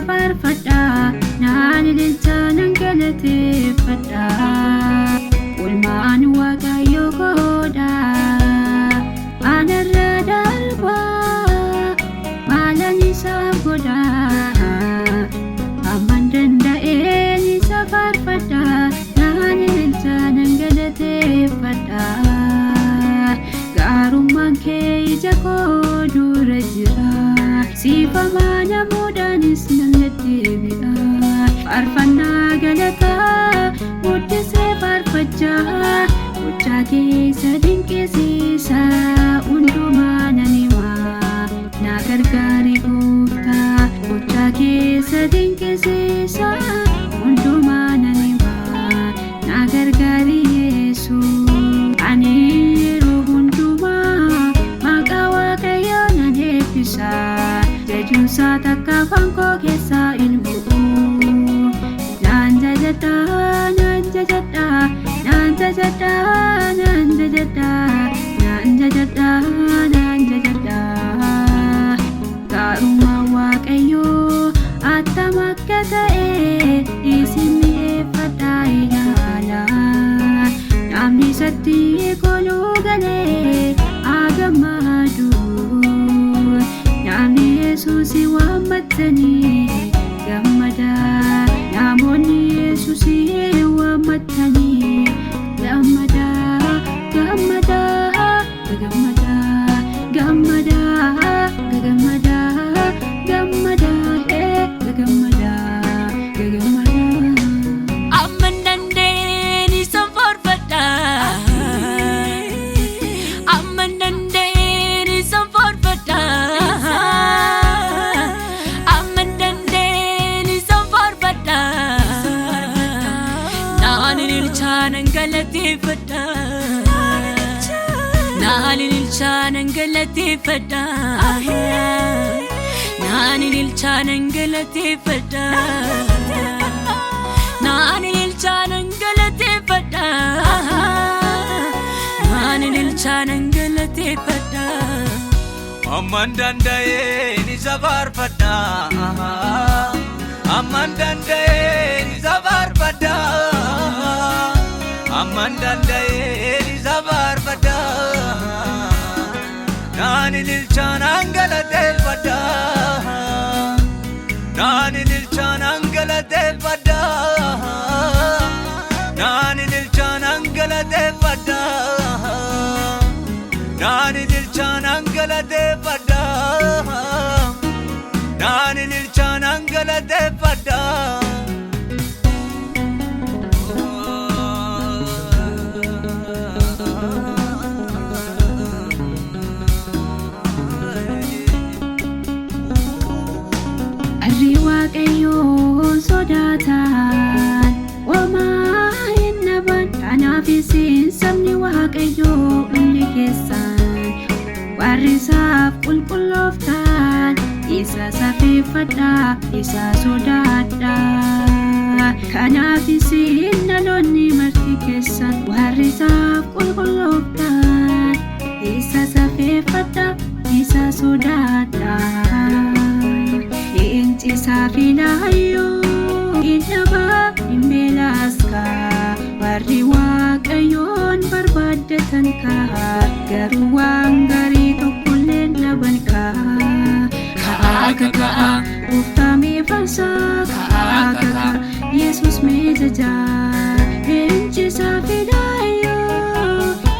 farfadha naan ililchaanan galateeffadha walmaan waaqayyo godha anarra darba maalan isaaf godha amman danda'een isa farfadha naan ililchaanan galateeffadha gaarummaan kee ija koo dura jira siifama namuudhaanis nallatteebi'a faarfannaa galataa guddisee faarfachaa gochaa keessa dinqisiisa hundumaa nan hima na gargaari gooftaa gochaa keessa dinqisiisa hundumaa nan hima na gargaari Yesuus ani yeroo hundumaa maqaa waaqayyoo nan eebbisa Jejuusa takka fanko keessa ilmu'u Naan jajadha, naan jajadha, naan jajadha, naan jajadha, naan jajadha, naan jajadha Gaarummaa waaqayyoo attam akka ta'e isin mi'eeffadhaa ilaala Namni isatti koluu galee haa gammadu Namni Yesuusi waammatanii gammada Namoonni Yesuusi waammatanii gammada gammada gammada gammada gammada gammada gammada gammada Amman dandeenye isa farfadha Amman dandeenye isa farfadha Naan galateeffadha Naan ililchaanan galateeffadha Naan ililchaanan galateeffadha Naan ililchaanan galateeffadha Naan ililchaanan galateeffadha Amman danda'een isa faarfadha Amman danda'een isa faarfadha Amman danda'een isa faarfadha Naan ililchaanan galateeffadha Naan ililchaanan galateeffadha Naan ililchaanan galateeffadha Naan ililchaanan galateeffadha Naan ililchaanan galateeffadha Waaqayyoon sodaatan Waamaa hin dhaban Kanaaf isin sabni Waaqayyoo hundi keessan Warri isaaf qulqullooftan Isa safeeffadhaa Isa sodaadhaa Kanaaf isin dhaloonni marti keessan Warri isaaf qulqullooftan Isa safeeffadhaa Isa sodaadhaa Isa filaayyoo Innaba himbeelaaska Warri waaqayyoon barbaaddatan kaa Garuu waan gaarii tokkollee dhaban kaa Ka'aa ka'aa Gooftaa meefarsaa Ka'aa ka'aa Yesus mejaja Inchi safidayo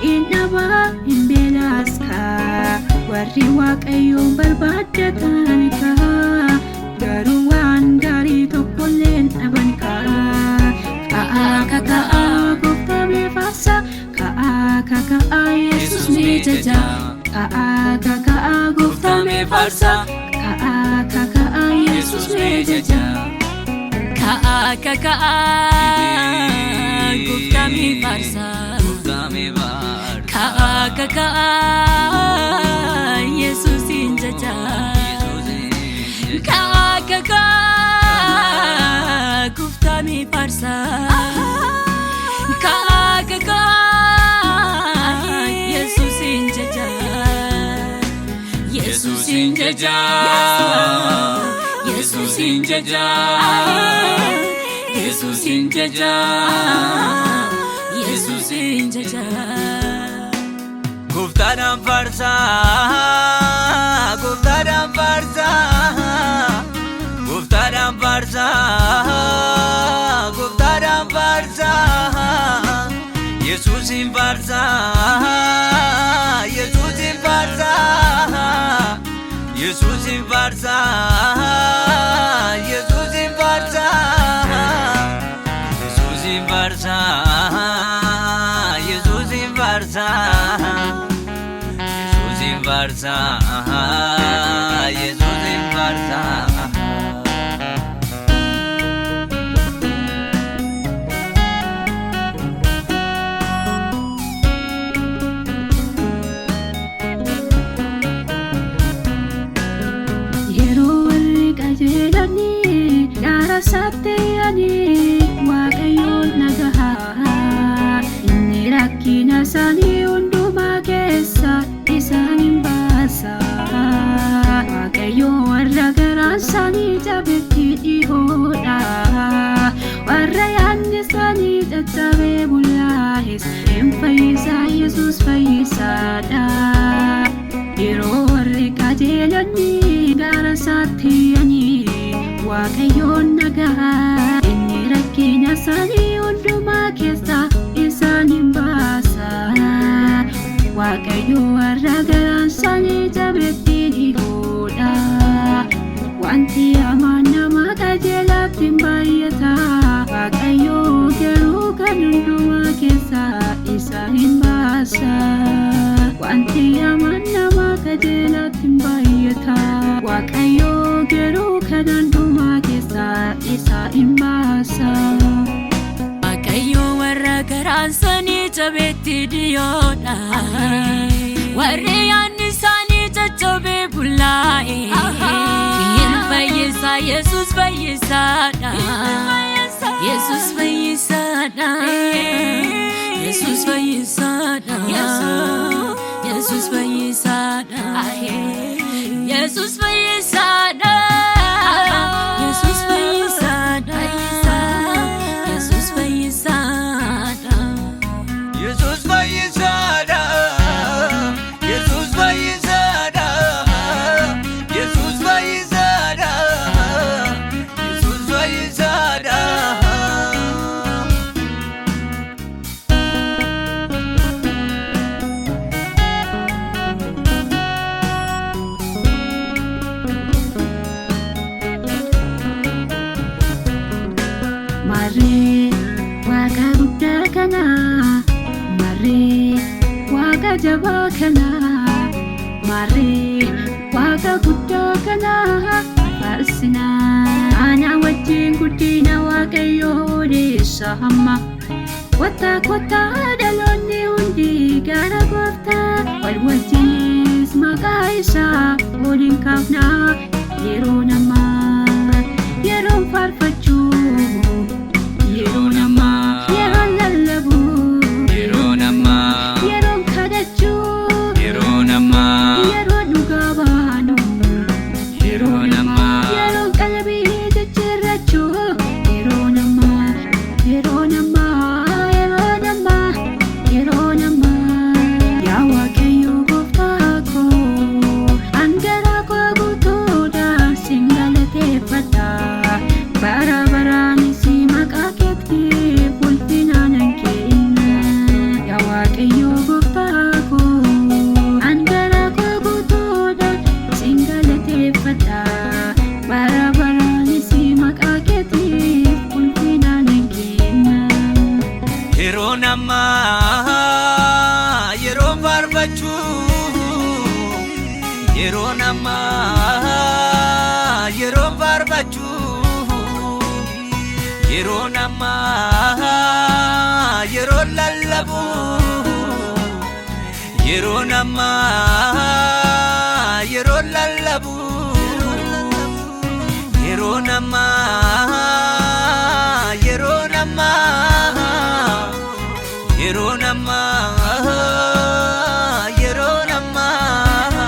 Inaba imbelaska Warri waaqayyoon barbaadatan ka Garuu waan gaarii tokkolleen dhaban ka Ka'aa gooftaa meefaasa Ka'aa Yesus mejaja Ka'aa gooftaa meefaasa Ka'aa Yesus mejaja Ka'aa gooftaa meefaasa Ka'aa Yesus injaja Ka'aa gooftaa meefaasa Ka'aa Yesus injaja Yesus injaja Yesus injaja Yesus injaja Yesus injaja Gooftaadhaan faarsaa Gooftaadhaan faarsaa Gooftaadhaan faarsaa Gooftaadhaan faarsaa Yesuusin faarsaa Yesuusin faarsaa Yesuusin faarsaa Yesuusin faarsaa Yesuusin faarsaa Yesuusin faarsaa Yesuusin faarsaa Yesuusin faarsaa Satteyani waaqayyoon nagahaa inni rakkina isaanii hundumaa keessa isaan hin baasa waaqayyoon warra garaan isaanii jabeetti dhihoodha warra yaadni isaanii caccabee bullaa'es hin fayyisaa Yesus fayyisaadha yeroo warri qajeelonni gara satteyani waaqayyoon nagahaa inni rakkina isaanii hundumaa keessa isaan hin baasa waaqayyo warra garaan isaanii jabeetti dhihoodha wanti hamaan nama qajeelaatti hin baay'ata waaqayyo garuu kan hundumaa keessa isa hin baasa wanti hamaan nama qajeelaatti hin baay'ata waaqayyo garuu kan hundumaa keessa isa hin baasa Waaqayyo warra garaan isaanii jabeetti dhiyoodha warri yaadni isaanii caccabee bullaa'e hin fayyisa Yesus fayyisaadha Yesus fayyisaadha Yesus fayyisaadha Yesus fayyisaadha Yesus fayyisaadha Yesus fayyisaadha Yesus fayyisaadha Yesus fayyisaadha Yesus fayyisaadha Yesus fayyisaadha Yesus fayyisaadha Marree waaqa guddaa kana marree waaqa jabaa kana marree waaqa guddaa kana faarsina ana wajjin guddina waaqayyoo odeessa hamma kottaa dhaloonni hundi gara gooftaa wal wajjinis maqaa isaa waliin kaafnaa yeroo namaa yeroon faarfachuu yeroo namaa yeroon lallabuu yeroo namaa yeroon kadhachuu yeroo namaa yeroon dhugaa baanu yeroo namaa yeroon qalbii jijjiirrachuu yeroo namaa yeroo namaa yeroo namaa yeroo namaa yaa waaqayyo gooftaa koo angaraa koo guutuudhaan sin galateeffadha ammaa yeroo faarfachuu yeroon ammaa yeroo faarfachuu yeroon ammaa yeroo lallabuu yeroon ammaa yeroo lallabuu yeroon ammaa yeroon ammaa yeroon ammaa yeroon ammaa